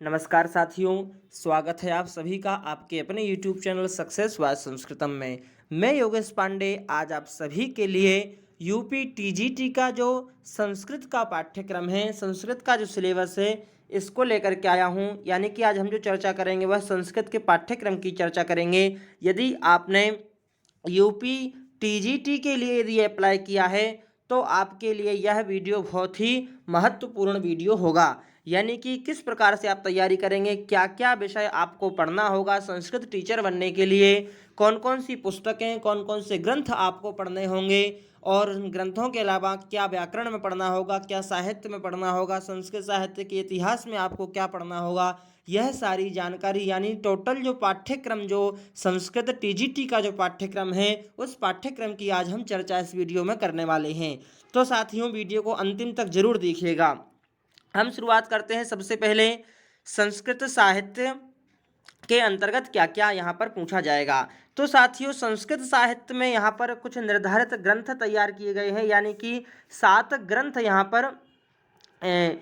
नमस्कार साथियों, स्वागत है आप सभी का आपके अपने YouTube चैनल सक्सेस वाइज संस्कृतम में। मैं योगेश पांडे आज आप सभी के लिए यूपी टीजीटी का जो संस्कृत का पाठ्यक्रम है, संस्कृत का जो सिलेबस है, इसको लेकर के आया हूं। यानी कि आज हम जो चर्चा करेंगे वह संस्कृत के पाठ्यक्रम की चर्चा करेंगे। यदि आपने यूपी टीजीटी के लिए यदि अप्लाई किया है तो आपके लिए यह वीडियो बहुत ही महत्वपूर्ण वीडियो होगा। यानी कि किस प्रकार से आप तैयारी करेंगे, क्या क्या विषय आपको पढ़ना होगा संस्कृत टीचर बनने के लिए, कौन कौन सी पुस्तकें, कौन कौन से ग्रंथ आपको पढ़ने होंगे और उन ग्रंथों के अलावा क्या व्याकरण में पढ़ना होगा, क्या साहित्य में पढ़ना होगा, संस्कृत साहित्य के इतिहास में आपको क्या पढ़ना होगा, यह सारी जानकारी यानी टोटल जो पाठ्यक्रम जो संस्कृत टीजीटी का जो पाठ्यक्रम है उस पाठ्यक्रम की आज हम चर्चा इस वीडियो में करने वाले हैं। तो साथियों, वीडियो को अंतिम तक जरूर देखिएगा। हम शुरुआत करते हैं सबसे पहले संस्कृत साहित्य के अंतर्गत क्या क्या यहाँ पर पूछा जाएगा। तो साथियों, संस्कृत साहित्य में यहाँ पर कुछ निर्धारित ग्रंथ तैयार किए गए हैं। यानी कि 7 ग्रंथ यहाँ पर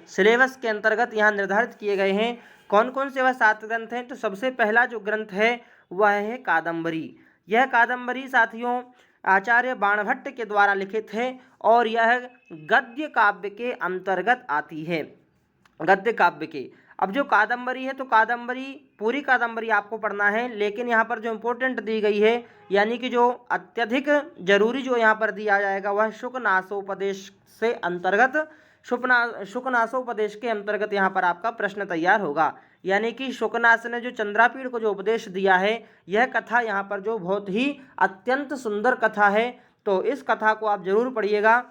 सिलेबस के अंतर्गत यहाँ निर्धारित किए गए हैं। कौन कौन से वह 7 ग्रंथ हैं? तो सबसे पहला जो ग्रंथ है वह है कादम्बरी। यह कादम्बरी साथियों आचार्य बाणभट्ट के द्वारा लिखित है और यह गद्य काव्य के अंतर्गत आती है, गद्य काव्य के। अब जो कादम्बरी है तो कादम्बरी, पूरी कादम्बरी आपको पढ़ना है, लेकिन यहाँ पर जो इम्पोर्टेंट दी गई है यानी कि जो अत्यधिक जरूरी जो यहाँ पर दिया जाएगा वह शुकनासोपदेश से अंतर्गत शुकनासोपदेश के अंतर्गत यहाँ पर आपका प्रश्न तैयार होगा। यानी कि शुकनास ने जो चंद्रापीड़ को जो उपदेश दिया है, यह कथा यहाँ पर जो बहुत ही अत्यंत सुंदर कथा है, तो इस कथा को आप जरूर पढ़िएगा।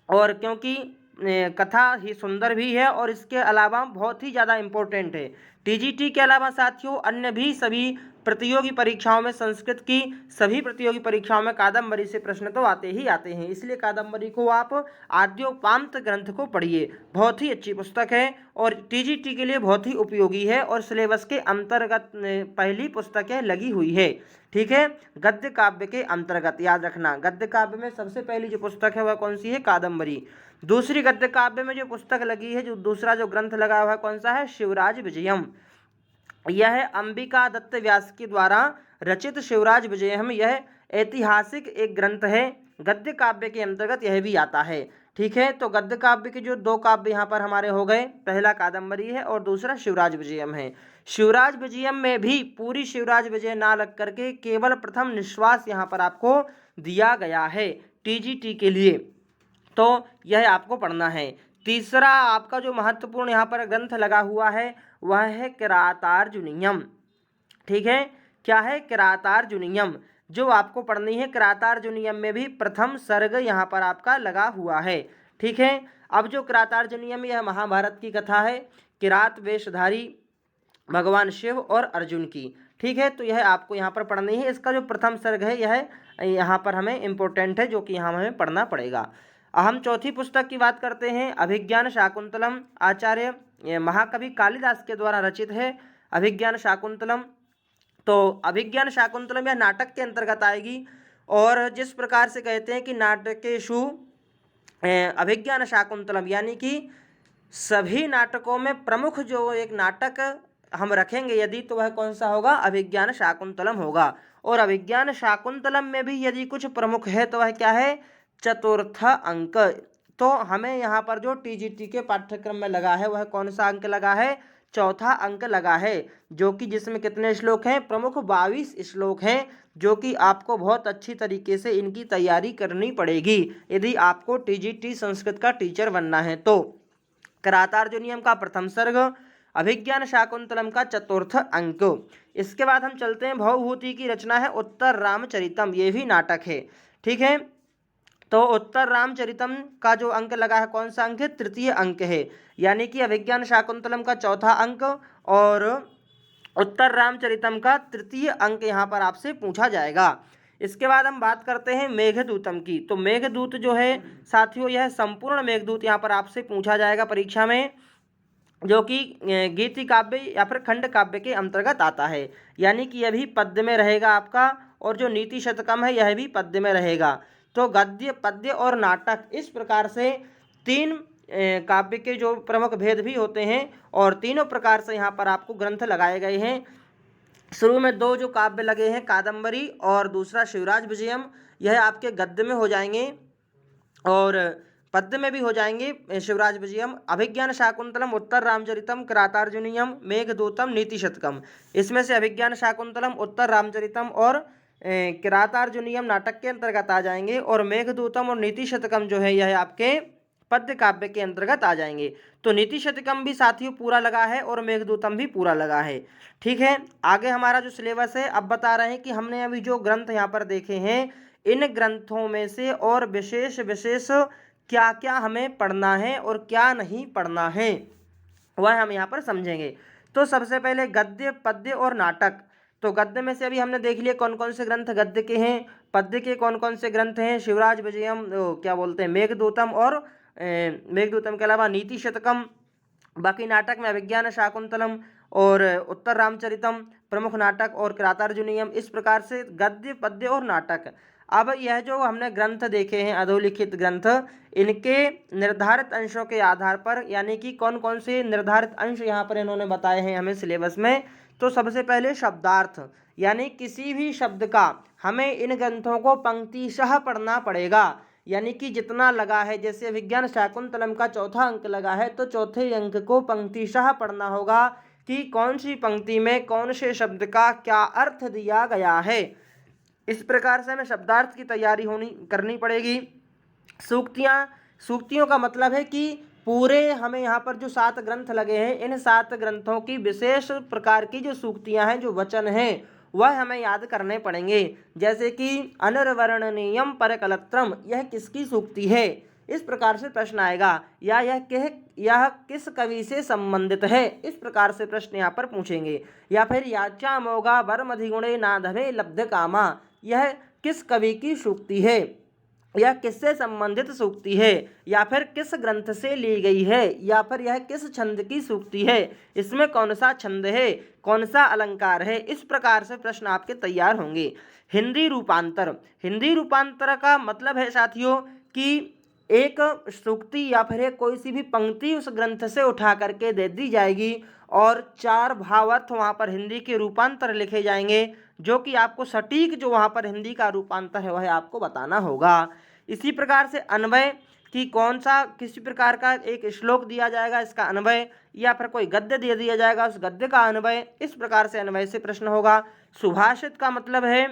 और क्योंकि कथा ही सुंदर भी है और इसके अलावा बहुत ही ज़्यादा इम्पोर्टेंट है। टीजीटी के अलावा साथियों अन्य भी सभी प्रतियोगी परीक्षाओं में, संस्कृत की सभी प्रतियोगी परीक्षाओं में कादम्बरी से प्रश्न तो आते ही आते हैं। इसलिए कादम्बरी को आप आद्योपांत ग्रंथ को पढ़िए, बहुत ही अच्छी पुस्तक है और टीजीटी के लिए बहुत ही उपयोगी है और सिलेबस के अंतर्गत पहली पुस्तकें लगी हुई है। ठीक है, गद्य काव्य के अंतर्गत याद रखना, गद्य काव्य में सबसे पहली जो पुस्तक है वह कौन सी है? कादम्बरी। दूसरी गद्य काव्य में जो पुस्तक लगी है, जो दूसरा जो ग्रंथ लगा हुआ है कौन सा है? शिवराज विजयम। यह अंबिका दत्त व्यास के द्वारा रचित शिवराज विजयम यह ऐतिहासिक एक ग्रंथ है, गद्य काव्य के अंतर्गत यह भी आता है। ठीक है, तो गद्य काव्य के जो 2 काव्य यहाँ पर हमारे हो गए, पहला कादम्बरी है और दूसरा शिवराज विजयम है। शिवराज विजयम में भी पूरी शिवराज विजय ना लग करके केवल प्रथम निश्वास यहाँ पर आपको दिया गया है टीजीटी के लिए, तो यह आपको पढ़ना है। तीसरा आपका जो महत्वपूर्ण यहाँ पर ग्रंथ लगा हुआ है वह है किरातार्जुनीयम। ठीक है, क्या है? किरातार्जुनीयम, जो आपको पढ़नी है। किरातार्जुनीयम में भी प्रथम सर्ग यहाँ पर आपका लगा हुआ है। ठीक है, अब जो किरातार्जुनीयम यह महाभारत की कथा है, किरात वेशधारी भगवान शिव और अर्जुन की। ठीक है, तो यह आपको यहाँ पर पढ़नी है। इसका जो प्रथम सर्ग है यह यहाँ पर हमें इम्पोर्टेंट है, जो कि यहाँ हमें पढ़ना पड़ेगा। हम चौथी पुस्तक की बात करते हैं, अभिज्ञान शाकुंतलम। आचार्य महाकवि कालिदास के द्वारा रचित है अभिज्ञान शाकुंतलम। तो अभिज्ञान शाकुंतलम यह नाटक के अंतर्गत आएगी और जिस प्रकार से कहते हैं कि नाटकेषु अभिज्ञान शाकुंतलम, यानी कि सभी नाटकों में प्रमुख जो एक नाटक हम रखेंगे यदि, तो वह कौन सा होगा? अभिज्ञान शाकुंतलम होगा। और अभिज्ञान शाकुंतलम में भी यदि कुछ प्रमुख है तो वह क्या है? चतुर्थ अंक। तो हमें यहाँ पर जो टीजीटी के पाठ्यक्रम में लगा है वह कौन सा अंक लगा है? चौथा अंक लगा है, जो कि जिसमें कितने श्लोक हैं? प्रमुख 22 श्लोक हैं, जो कि आपको बहुत अच्छी तरीके से इनकी तैयारी करनी पड़ेगी यदि आपको टीजीटी संस्कृत का टीचर बनना है। तो किरातार्जुनीयम का प्रथम सर्ग, अभिज्ञान शाकुंतलम का चतुर्थ अंक। इसके बाद हम चलते हैं, भवभूति की रचना है उत्तर रामचरितम, ये भी नाटक है। ठीक है, तो उत्तर रामचरितम का जो अंक लगा है कौन सा अंक है? तृतीय अंक है। यानी कि अभिज्ञान शाकुंतलम का चौथा अंक और उत्तर रामचरितम का तृतीय अंक यहाँ पर आपसे पूछा जाएगा। इसके बाद हम बात करते हैं मेघदूतम की। तो मेघदूत जो है साथियों, यह संपूर्ण मेघदूत यहाँ पर आपसे पूछा जाएगा परीक्षा में, जो कि गीति काव्य या फिर खंड काव्य के अंतर्गत आता है। यानी कि यह भी पद्य में रहेगा आपका, और जो नीति शतकम है यह भी पद्य में रहेगा। तो गद्य, पद्य और नाटक, इस प्रकार से 3 काव्य के जो प्रमुख भेद भी होते हैं और तीनों प्रकार से यहाँ पर आपको ग्रंथ लगाए गए हैं। शुरू में दो जो काव्य लगे हैं, कादम्बरी और दूसरा शिवराज विजयम, यह आपके गद्य में हो जाएंगे और पद्य में भी हो जाएंगे। शिवराज विजयम, अभिज्ञान शाकुंतलम, उत्तर रामचरितम, किरातार्जुनीयम, मेघदूतम, नीति शतकम। इसमें से अभिज्ञान शाकुंतलम, उत्तर रामचरितम और किरातार्जुनीयम नाटक के अंतर्गत आ जाएंगे और मेघदूतम और नीति शतकम जो है यह आपके पद्य काव्य के अंतर्गत आ जाएंगे। तो नीति शतकम भी साथियों पूरा लगा है और मेघदूतम भी पूरा लगा है। ठीक है, आगे हमारा जो सिलेबस है अब बता रहे हैं कि हमने अभी जो ग्रंथ यहाँ पर देखे हैं इन ग्रंथों में से और विशेष विशेष क्या क्या हमें पढ़ना है और क्या नहीं पढ़ना है वह हम यहाँ पर समझेंगे। तो सबसे पहले गद्य, पद्य और नाटक। तो गद्य में से अभी हमने देख लिया कौन कौन से ग्रंथ गद्य के हैं, पद्य के कौन कौन से ग्रंथ हैं, शिवराज विजयम, क्या बोलते हैं, मेघदूतम और मेघदूतम के अलावा नीति शतकम। बाकी नाटक में अभिज्ञान शाकुंतलम और उत्तर रामचरितम प्रमुख नाटक और किरातार्जुनीयम। इस प्रकार से गद्य, पद्य और नाटक। अब यह जो हमने ग्रंथ देखे हैं अधोलिखित ग्रंथ, इनके निर्धारित अंशों के आधार पर, यानी कि कौन कौन से निर्धारित अंश यहाँ पर इन्होंने बताए हैं हमें सिलेबस में। तो सबसे पहले शब्दार्थ, यानी किसी भी शब्द का हमें इन ग्रंथों को पंक्तिशः पढ़ना पड़ेगा, यानी कि जितना लगा है, जैसे अभिज्ञान शाकुंतलम का चौथा अंक लगा है तो चौथे अंक को पंक्तिशः पढ़ना होगा कि कौन सी पंक्ति में कौन से शब्द का क्या अर्थ दिया गया है। इस प्रकार से हमें शब्दार्थ की तैयारी करनी पड़ेगी। सूक्तियों का मतलब है कि पूरे हमें यहाँ पर जो 7 ग्रंथ लगे हैं इन 7 ग्रंथों की विशेष प्रकार की जो सूक्तियाँ हैं, जो वचन हैं, वह हमें याद करने पड़ेंगे। जैसे कि अनिर्वर्णनीयम परकलत्रम, यह किसकी सूक्ति है, इस प्रकार से प्रश्न आएगा। या यह किस कवि से संबंधित है, इस प्रकार से प्रश्न यहाँ पर पूछेंगे। या फिर याचा मोगा वरमधिगुणे नाधवे लब्ध कामा, यह किस कवि की सूक्ति है, यह किससे संबंधित सूक्ति है, या फिर किस ग्रंथ से ली गई है, या फिर यह किस छंद की सूक्ति है, इसमें कौन सा छंद है, कौन सा अलंकार है। इस प्रकार से प्रश्न आपके तैयार होंगे। हिंदी रूपांतर, हिंदी रूपांतर का मतलब है साथियों कि एक सूक्ति या फिर कोई सी भी पंक्ति उस ग्रंथ से उठा करके दे दी जाएगी और 4 भावार्थ वहाँ पर हिंदी के रूपांतर लिखे जाएंगे, जो कि आपको सटीक जो वहाँ पर हिंदी का रूपांतर है वह आपको बताना होगा। इसी प्रकार से अन्वय कि कौन सा किसी प्रकार का एक श्लोक दिया जाएगा इसका अन्वय, या फिर कोई गद्य दे दिया जाएगा उस गद्य का अन्वय, इस प्रकार से अन्वय से प्रश्न होगा। सुभाषित का मतलब है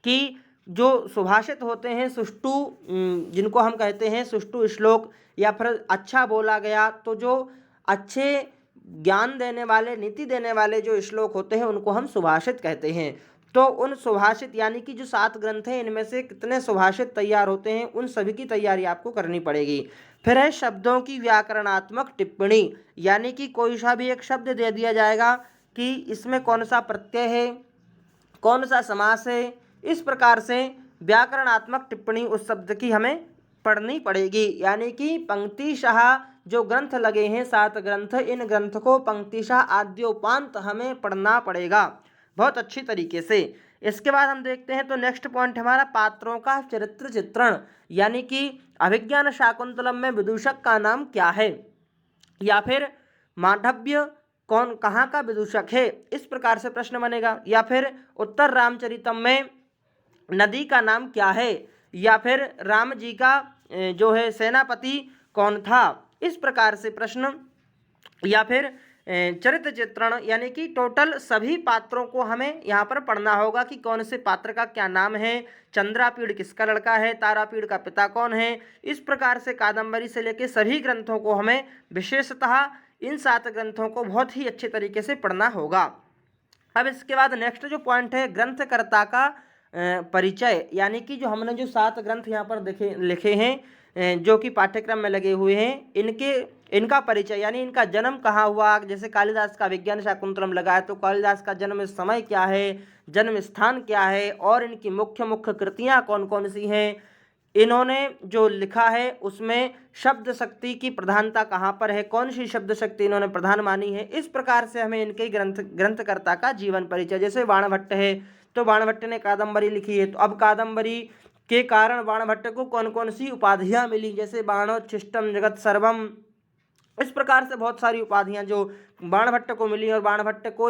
कि जो सुभाषित होते हैं सुष्टु, जिनको हम कहते हैं सुष्टु श्लोक, या फिर अच्छा बोला गया, तो जो अच्छे ज्ञान देने वाले, नीति देने वाले जो श्लोक होते हैं उनको हम सुभाषित कहते हैं। तो उन सुभाषित यानी कि जो 7 ग्रंथ हैं इनमें से कितने सुभाषित तैयार होते हैं उन सभी की तैयारी आपको करनी पड़ेगी। फिर है शब्दों की व्याकरणात्मक टिप्पणी, यानी कि कोई सा भी एक शब्द दे दिया जाएगा कि इसमें कौन सा प्रत्यय है, कौन सा समास है, इस प्रकार से व्याकरणात्मक टिप्पणी उस शब्द की हमें पढ़नी पड़ेगी। यानी कि पंक्तिशः जो ग्रंथ लगे हैं 7 ग्रंथ, इन ग्रंथ को पंक्तिशः आद्योपांत हमें पढ़ना पड़ेगा बहुत अच्छी तरीके से। इसके बाद हम देखते हैं तो नेक्स्ट पॉइंट हमारा पात्रों का चरित्र चित्रण, यानी कि अभिज्ञान शाकुंतलम में विदूषक का नाम क्या है, या फिर मांडव्य कौन कहाँ का विदूषक है, इस प्रकार से प्रश्न बनेगा। या फिर उत्तर रामचरितम में नदी का नाम क्या है, या फिर राम जी का जो है सेनापति कौन था, इस प्रकार से प्रश्न। या फिर चरित्र चित्रण, यानी कि टोटल सभी पात्रों को हमें यहाँ पर पढ़ना होगा कि कौन से पात्र का क्या नाम है, चंद्रापीड़ किसका लड़का है, तारापीड़ का पिता कौन है। इस प्रकार से कादंबरी से लेकर सभी ग्रंथों को हमें विशेषतः इन 7 ग्रंथों को बहुत ही अच्छे तरीके से पढ़ना होगा। अब इसके बाद नेक्स्ट जो पॉइंट है ग्रंथकर्ता का परिचय, यानी कि जो हमने जो 7 ग्रंथ यहाँ पर लिखे हैं जो कि पाठ्यक्रम में लगे हुए हैं, इनका परिचय, यानी इनका जन्म कहाँ हुआ। जैसे कालिदास का विज्ञान शाकुंतलम लगा है तो कालिदास का जन्म समय क्या है, जन्म स्थान क्या है, और इनकी मुख्य मुख्य कृतियाँ कौन कौन सी हैं, इन्होंने जो लिखा है उसमें शब्द शक्ति की प्रधानता कहाँ पर है, कौन सी शब्द शक्ति इन्होंने प्रधान मानी है। इस प्रकार से हमें इनके ग्रंथकर्ता का जीवन परिचय, जैसे बाणभट्ट है तो बाणभट्ट ने कादंबरी लिखी है, तो अब कादंबरी के कारण बाणभट्ट को कौन कौन सी उपाधियां मिली, जैसे बाणोच्छिष्टम जगत सर्वम, इस प्रकार से बहुत सारी उपाधियां जो बाणभट्ट को मिली और बाणभट्ट को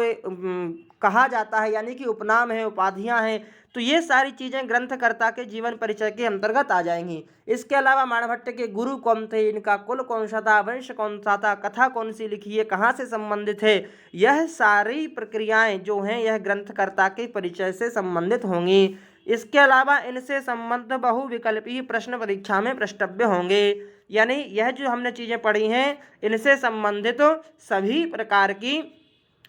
कहा जाता है, यानी कि उपनाम है, उपाधियां हैं। तो ये सारी चीज़ें ग्रंथकर्ता के जीवन परिचय के अंतर्गत आ जाएंगी। इसके अलावा बाणभट्ट के गुरु कौन थे, इनका कुल कौन सा था, वंश कौन सा था, कथा कौन सी लिखी है, कहाँ से संबंधित है, यह सारी प्रक्रियाएं जो हैं यह ग्रंथकर्ता के परिचय से संबंधित होंगी। इसके अलावा इनसे संबद्ध बहुविकल्पी प्रश्न परीक्षा में प्रश्नव्य होंगे, यानी यह जो हमने चीज़ें पढ़ी हैं इनसे संबंधित सभी प्रकार की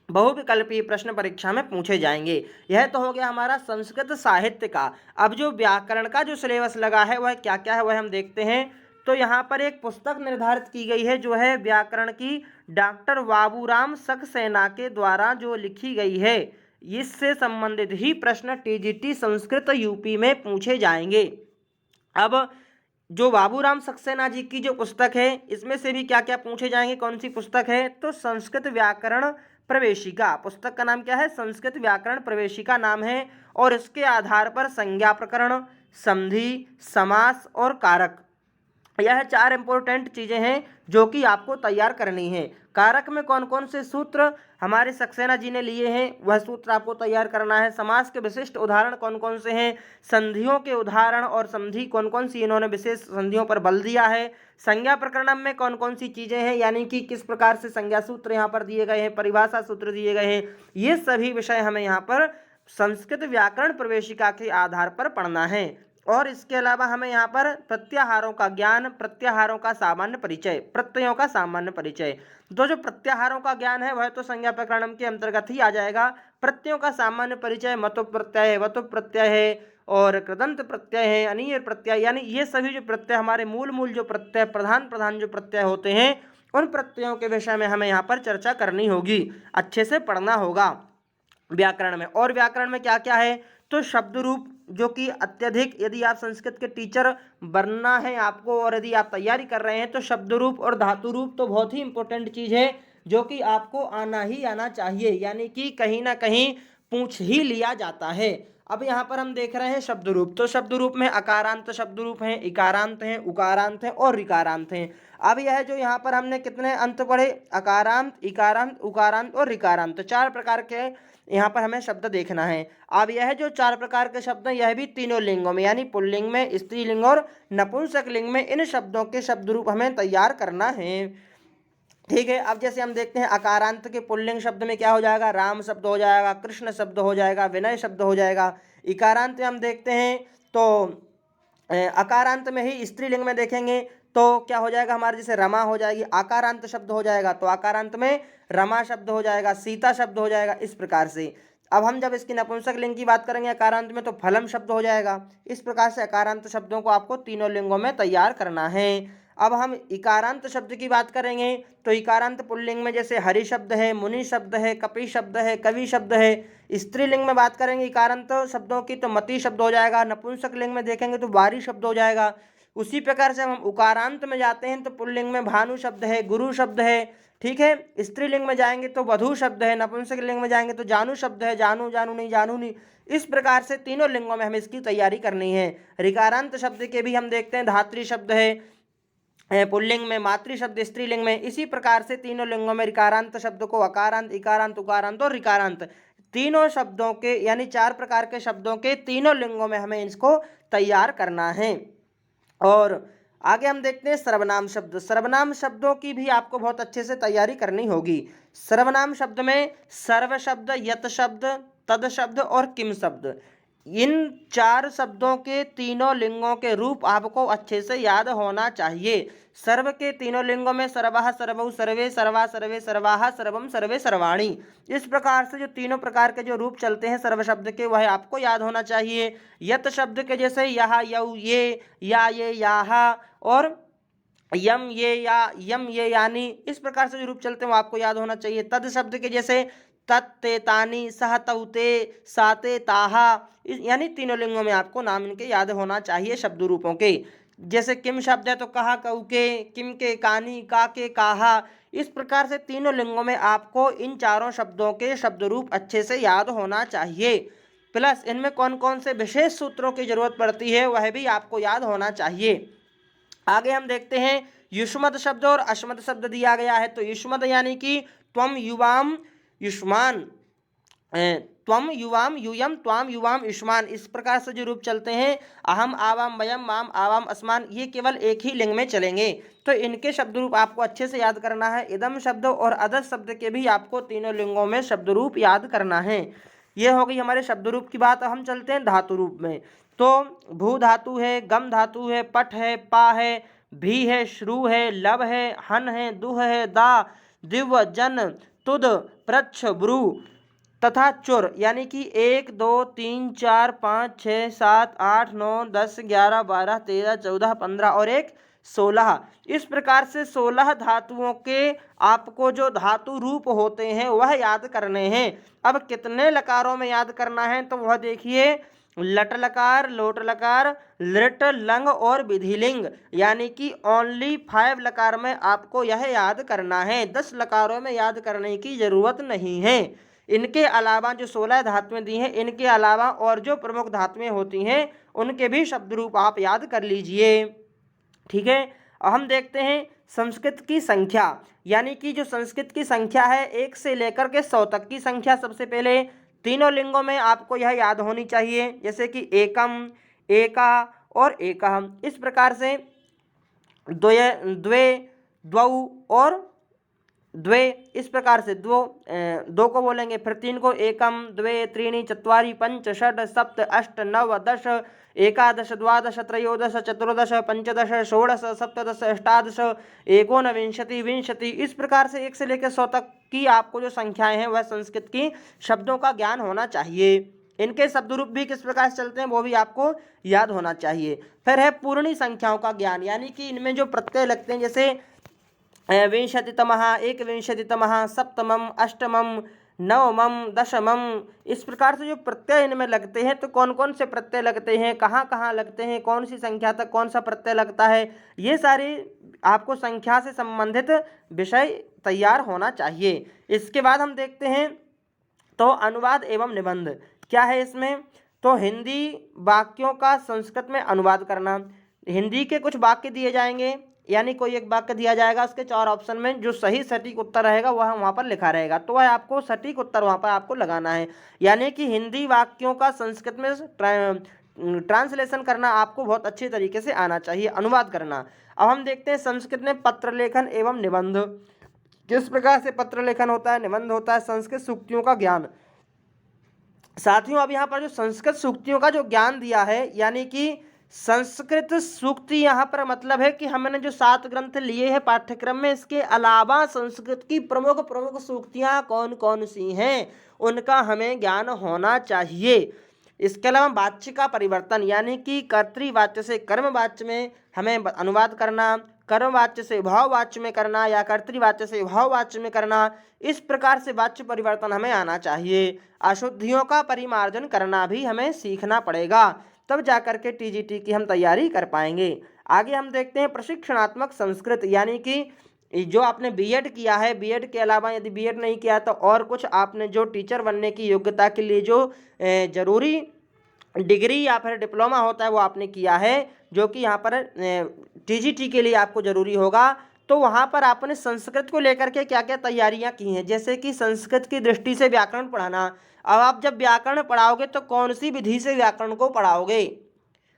बहुविकल्पीय प्रश्न परीक्षा में पूछे जाएंगे। यह तो हो गया हमारा संस्कृत साहित्य का। अब जो व्याकरण का जो सिलेबस लगा है वह क्या क्या है वह हम देखते हैं। तो यहाँ पर एक पुस्तक निर्धारित की गई है जो है व्याकरण की डॉक्टर बाबूराम सक्सेना के द्वारा जो लिखी गई है। इससे संबंधित ही प्रश्न टीजीटी संस्कृत यूपी में पूछे जाएंगे। अब जो बाबूराम सक्सेना जी की जो पुस्तक है इसमें से भी क्या क्या पूछे जाएंगे, कौन सी पुस्तक है, तो संस्कृत व्याकरण प्रवेशिका, पुस्तक का नाम क्या है, संस्कृत व्याकरण प्रवेशिका नाम है। और इसके आधार पर संज्ञा प्रकरण, संधि, समास और कारक, यह 4 इंपॉर्टेंट चीज़ें हैं जो कि आपको तैयार करनी है। कारक में कौन कौन से सूत्र हमारे सक्सेना जी ने लिए हैं वह सूत्र आपको तैयार करना है। समास के विशिष्ट उदाहरण कौन कौन से हैं, संधियों के उदाहरण और संधि कौन कौन सी इन्होंने विशेष संधियों पर बल दिया है। संज्ञा प्रकरण में कौन कौन सी चीज़ें हैं, यानी कि किस प्रकार से संज्ञा सूत्र यहाँ पर दिए गए हैं, परिभाषा सूत्र दिए गए हैं, ये सभी विषय हमें यहाँ पर संस्कृत व्याकरण प्रवेशिका के आधार पर पढ़ना है। और इसके अलावा हमें यहाँ पर प्रत्याहारों का ज्ञान, प्रत्याहारों का सामान्य परिचय, प्रत्ययों का सामान्य परिचय। तो जो प्रत्याहारों का ज्ञान है वह तो संज्ञा प्रकरण के अंतर्गत ही आ जाएगा। प्रत्ययों का सामान्य परिचय मतु प्रत्यय है, वतु प्रत्यय है और कृदंत प्रत्यय है, अनीय प्रत्यय, यानी ये सभी जो प्रत्यय हमारे मूल जो प्रत्यय प्रधान जो प्रत्यय होते हैं उन प्रत्ययों के विषय में हमें यहाँ पर चर्चा करनी होगी, अच्छे से पढ़ना होगा व्याकरण में। और व्याकरण में क्या क्या है, तो शब्द रूप जो कि अत्यधिक, यदि आप संस्कृत के टीचर बनना है आपको और यदि आप तैयारी कर रहे हैं तो शब्द रूप और धातु रूप तो बहुत ही इंपॉर्टेंट चीज़ है जो कि आपको आना ही आना चाहिए, यानी कि कहीं ना कहीं पूछ ही लिया जाता है। अब यहाँ पर हम देख रहे हैं शब्द रूप, तो शब्द रूप में अकारांत शब्द रूप हैं, इकारांत हैं, उकारांत हैं और ऋकारांत हैं। अब यह जो यहाँ पर हमने कितने अंत पढ़े, अकारांत, इकारांत, उकारांत और ऋकारांत, 4 प्रकार के यहाँ पर हमें शब्द देखना है। अब यह जो 4 प्रकार के शब्द हैं यह भी तीनों लिंगों में, यानी पुल्लिंग में, स्त्रीलिंग और नपुंसक लिंग में इन शब्दों के शब्द रूप हमें तैयार करना है। ठीक है, अब जैसे हम देखते हैं अकारांत के पुल्लिंग शब्द में क्या हो जाएगा, राम शब्द हो जाएगा, कृष्ण शब्द हो जाएगा, विनय शब्द हो जाएगा। इकारांत में हम देखते हैं तो अकारांत में ही स्त्रीलिंग में देखेंगे तो क्या हो जाएगा हमारे, जैसे रमा हो जाएगी, आकारांत शब्द हो जाएगा तो आकारांत में रमा शब्द हो जाएगा, सीता शब्द हो जाएगा, इस प्रकार से। अब हम जब इसकी नपुंसक लिंग की बात करेंगे अकारांत में तो फलम शब्द हो जाएगा। इस प्रकार से अकारांत शब्दों को आपको तीनों लिंगों में तैयार करना है। अब हम इकारांत शब्द की बात करेंगे तो इकारांत पुल्लिंग में जैसे हरि शब्द है, मुनि शब्द है, कपि शब्द है, कवि शब्द है। स्त्रीलिंग में बात करेंगे इकारांत शब्दों की तो मति शब्द हो जाएगा। नपुंसक लिंग में देखेंगे तो वारी शब्द हो जाएगा। उसी प्रकार से हम उकारांत में जाते हैं तो पुल्लिंग में भानु शब्द है, गुरु शब्द है। ठीक है, स्त्रीलिंग में जाएंगे तो वधु शब्द है, नपुंसक लिंग में जाएंगे तो जानू शब्द है, जानू जानू नहीं जानू नहीं। इस प्रकार से तीनों लिंगों में हमें इसकी तैयारी करनी है। ऋकारांत शब्द के भी हम देखते हैं धात्री शब्द है पुल्लिंग में, मातृ शब्द स्त्रीलिंग में। इसी प्रकार से तीनों लिंगों में ऋकारांत शब्द को अकारांत, इकारांत, उकारांत और ऋकारांत, तीनों शब्दों के यानी 4 प्रकार के शब्दों के तीनों लिंगों में हमें इसको तैयार करना है। और आगे हम देखते हैं सर्वनाम शब्द। सर्वनाम शब्दों की भी आपको बहुत अच्छे से तैयारी करनी होगी। सर्वनाम शब्द में सर्व शब्द, यत शब्द, तद शब्द और किम शब्द, इन 4 शब्दों के तीनों लिंगों के रूप आपको अच्छे से याद होना चाहिए। सर्व के तीनों लिंगों में सर्वः, सर्वौ, सर्वे, सर्वा, सर्वे, सर्वाः, सर्वम, सर्वे, सर्वाणि, इस प्रकार से जो तीनों प्रकार के जो रूप चलते हैं सर्व शब्द के वह आपको याद होना चाहिए। यत शब्द के जैसे यह, यौ, ये, या, ये, याह और यम, ये, या, यम, ये, यानी, इस प्रकार से जो रूप चलते हैं वो आपको याद होना चाहिए। तद शब्द के जैसे तत्ते, तानी, सह, तौते, साते, ताहा, यानी तीनों लिंगों में आपको नाम इनके याद होना चाहिए शब्द रूपों के। जैसे किम शब्द है तो कहा, कऊ के, किम के, कानी, का के, काहा, इस प्रकार से तीनों लिंगों में आपको इन 4 शब्दों के शब्द रूप अच्छे से याद होना चाहिए। प्लस इनमें कौन कौन से विशेष सूत्रों की जरूरत पड़ती है वह भी आपको याद होना चाहिए। आगे हम देखते हैं युष्मद शब्द और अश्मद शब्द दिया गया है। तो युष्मद यानी कि त्वम युवाम युष्मान, त्वम युवाम यूयम त्वाम युवाम युष्मान, इस प्रकार से जो रूप चलते हैं अहम आवाम वयम माम आवाम अस्मान, ये केवल एक ही लिंग में चलेंगे। तो इनके शब्द रूप आपको अच्छे से याद करना है। इदम शब्द और अदस शब्द के भी आपको तीनों लिंगों में शब्द रूप याद करना है। ये हो गई हमारे शब्द रूप की बात। हम चलते हैं धातु रूप में। तो भू धातु है, गम धातु है, पट है, पा है, भी है, श्रु है, लब है, हन है, दुह है, दा, दिव्य, जन, तुद, प्रच्छ, ब्रू तथा चुर, यानी कि 1 2 3 4 5 6 7 8 9 10 11 12 13 14 15 और एक 16। इस प्रकार से 16 धातुओं के आपको जो धातु रूप होते हैं वह याद करने हैं। अब कितने लकारों में याद करना है तो वह देखिए, लट लकार, लोट लकार, लृट, लंग और विधिलिंग, यानी कि ओनली 5 लकार में आपको यह याद करना है। 10 लकारों में याद करने की जरूरत नहीं है। इनके अलावा जो 16 धातुएं दी हैं, इनके अलावा और जो प्रमुख धातुएं होती हैं उनके भी शब्द रूप आप याद कर लीजिए। ठीक है। अब हम देखते हैं संस्कृत की संख्या, यानी कि जो संस्कृत की संख्या है 1 से लेकर के 100 तक की संख्या। सबसे पहले तीनों लिंगों में आपको यह याद होनी चाहिए, जैसे कि एकम, एका और एकः। इस प्रकार से द्वय, द्वे, द्वौ और द्वे, इस प्रकार से दो को बोलेंगे, फिर 3 को एकम, द्वे, त्रीणि, चत्वारि, पंच, षड, सप्त, अष्ट, नव, दश, एकादश, द्वादश, त्रयोदश, चतुर्दश, पंचदश, षोडश, सप्तदश, अष्टादश, एकोनविंशति, विंशति, इस प्रकार से 1 से लेकर 100 तक की आपको जो संख्याएं हैं वह संस्कृत की शब्दों का ज्ञान होना चाहिए। इनके शब्द रूप भी किस प्रकार से चलते हैं वो भी आपको याद होना चाहिए। फिर है पूर्णी संख्याओं का ज्ञान, यानी कि इनमें जो प्रत्यय लगते हैं, जैसे विंशतितमः, एकविंशतितमः, सप्तमम, अष्टमम, नवमम, दशमम, इस प्रकार से जो प्रत्यय इनमें लगते हैं, तो कौन कौन से प्रत्यय लगते हैं, कहाँ कहाँ लगते हैं, कौन सी संख्या तक कौन सा प्रत्यय लगता है, ये सारी आपको संख्या से संबंधित विषय तैयार होना चाहिए। इसके बाद हम देखते हैं तो अनुवाद एवं निबंध क्या है इसमें। तो हिंदी वाक्यों का संस्कृत में अनुवाद करना। हिंदी के कुछ वाक्य दिए जाएंगे, यानी कोई एक वाक्य दिया जाएगा, उसके 4 ऑप्शन में जो सही सटीक उत्तर रहेगा वह वहाँ पर लिखा रहेगा, तो वह आपको सटीक उत्तर वहाँ पर आपको लगाना है। यानी कि हिंदी वाक्यों का संस्कृत में ट्रांसलेशन करना आपको बहुत अच्छे तरीके से आना चाहिए, अनुवाद करना। अब हम देखते हैं संस्कृत में पत्र लेखन एवं निबंध, किस प्रकार से पत्र लेखन होता है, निबंध होता है। संस्कृत सूक्तियों का ज्ञान। साथियों, अब यहाँ पर जो संस्कृत सूक्तियों का जो ज्ञान दिया है, यानी कि संस्कृत सूक्ति यहाँ पर मतलब है कि हमने जो 7 ग्रंथ लिए हैं पाठ्यक्रम में, इसके अलावा संस्कृत की प्रमुख प्रमुख सूक्तियाँ कौन कौन सी हैं उनका हमें ज्ञान होना चाहिए। इसके अलावा वाच्य का परिवर्तन, यानी कि कर्तृवाच्य से कर्मवाच्य में हमें अनुवाद करना, कर्मवाच्य से भाववाच्य में करना या कर्तृवाच्य से भाववाच्य में करना, इस प्रकार से वाच्य परिवर्तन हमें आना चाहिए। अशुद्धियों का परिमार्जन करना भी हमें सीखना पड़ेगा, तब जाकर के टीजीटी की हम तैयारी कर पाएंगे। आगे हम देखते हैं प्रशिक्षणात्मक संस्कृत, यानी कि जो आपने बीएड किया है, बीएड के अलावा यदि बीएड नहीं किया तो और कुछ आपने जो टीचर बनने की योग्यता के लिए जो जरूरी डिग्री या फिर डिप्लोमा होता है वो आपने किया है, जो कि यहाँ पर टीजीटी के लिए आपको ज़रूरी होगा। तो वहाँ पर आपने संस्कृत को लेकर के क्या क्या तैयारियाँ की हैं, जैसे कि संस्कृत की दृष्टि से व्याकरण पढ़ाना। अब आप जब व्याकरण पढ़ाओगे तो कौन सी विधि से व्याकरण को पढ़ाओगे,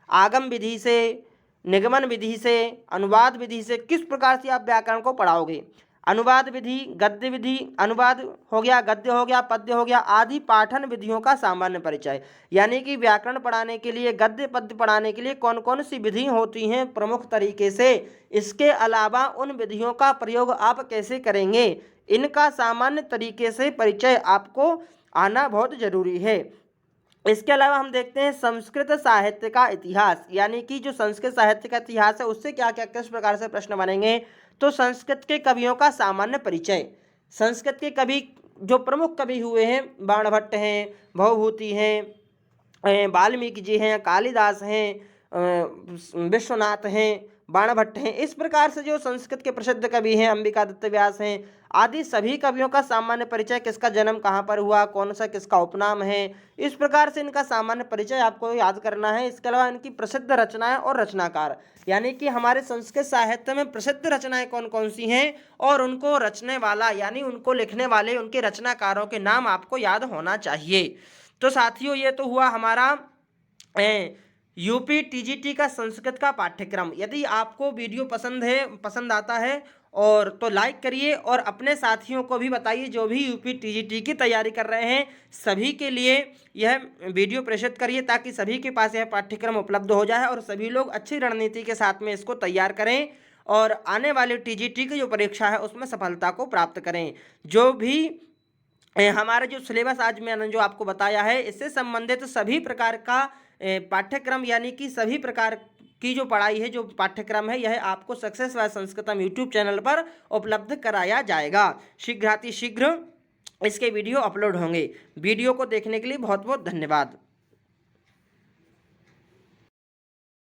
आगम विधि से, निगमन विधि से, अनुवाद विधि से, किस प्रकार से आप व्याकरण को पढ़ाओगे। अनुवाद विधि, गद्य विधि, अनुवाद हो गया, गद्य हो गया, पद्य हो गया, आदि पाठन विधियों का सामान्य परिचय, यानी कि व्याकरण पढ़ाने के लिए, गद्य पद्य पढ़ाने के लिए कौन कौन सी विधि होती हैं प्रमुख तरीके से, इसके अलावा उन विधियों का प्रयोग आप कैसे करेंगे, इनका सामान्य तरीके से परिचय आपको आना बहुत जरूरी है। इसके अलावा हम देखते हैं संस्कृत साहित्य का इतिहास, यानी कि जो संस्कृत साहित्य का इतिहास है उससे क्या क्या किस प्रकार से प्रश्न बनेंगे। तो संस्कृत के कवियों का सामान्य परिचय, संस्कृत के कवि जो प्रमुख कवि हुए हैं, बाणभट्ट हैं, भवभूति हैं, वाल्मीकि जी हैं, कालिदास हैं, विश्वनाथ हैं, बाणभट्ट हैं। इस प्रकार से जो संस्कृत के प्रसिद्ध कवि हैं, अंबिकादित्य व्यास हैं आदि सभी कवियों का सामान्य परिचय, किसका जन्म कहाँ पर हुआ, कौन सा किसका उपनाम है, इस प्रकार से इनका सामान्य परिचय आपको याद करना है। इसके अलावा इनकी प्रसिद्ध रचनाएं और रचनाकार, यानी कि हमारे संस्कृत साहित्य में प्रसिद्ध रचनाएं कौन कौन सी हैं और उनको रचने वाला यानी उनको लिखने वाले उनके रचनाकारों के नाम आपको याद होना चाहिए। तो साथियों ये तो हुआ हमारा यूपी टीजीटी का संस्कृत का पाठ्यक्रम। यदि आपको वीडियो पसंद आता है और तो लाइक करिए और अपने साथियों को भी बताइए जो भी यूपी टीजीटी की तैयारी कर रहे हैं, सभी के लिए यह वीडियो प्रेषित करिए ताकि सभी के पास यह पाठ्यक्रम उपलब्ध हो जाए और सभी लोग अच्छी रणनीति के साथ में इसको तैयार करें और आने वाले टीजीटी की जो परीक्षा है उसमें सफलता को प्राप्त करें। जो भी हमारा जो सिलेबस आज मैंने जो आपको बताया है इससे संबंधित सभी प्रकार का पाठ्यक्रम यानी कि सभी प्रकार की जो पढ़ाई है, जो पाठ्यक्रम है, यह आपको सक्सेस बाय संस्कृतम यूट्यूब चैनल पर उपलब्ध कराया जाएगा। शीघ्रातिशीघ्र इसके वीडियो अपलोड होंगे। वीडियो को देखने के लिए बहुत बहुत धन्यवाद।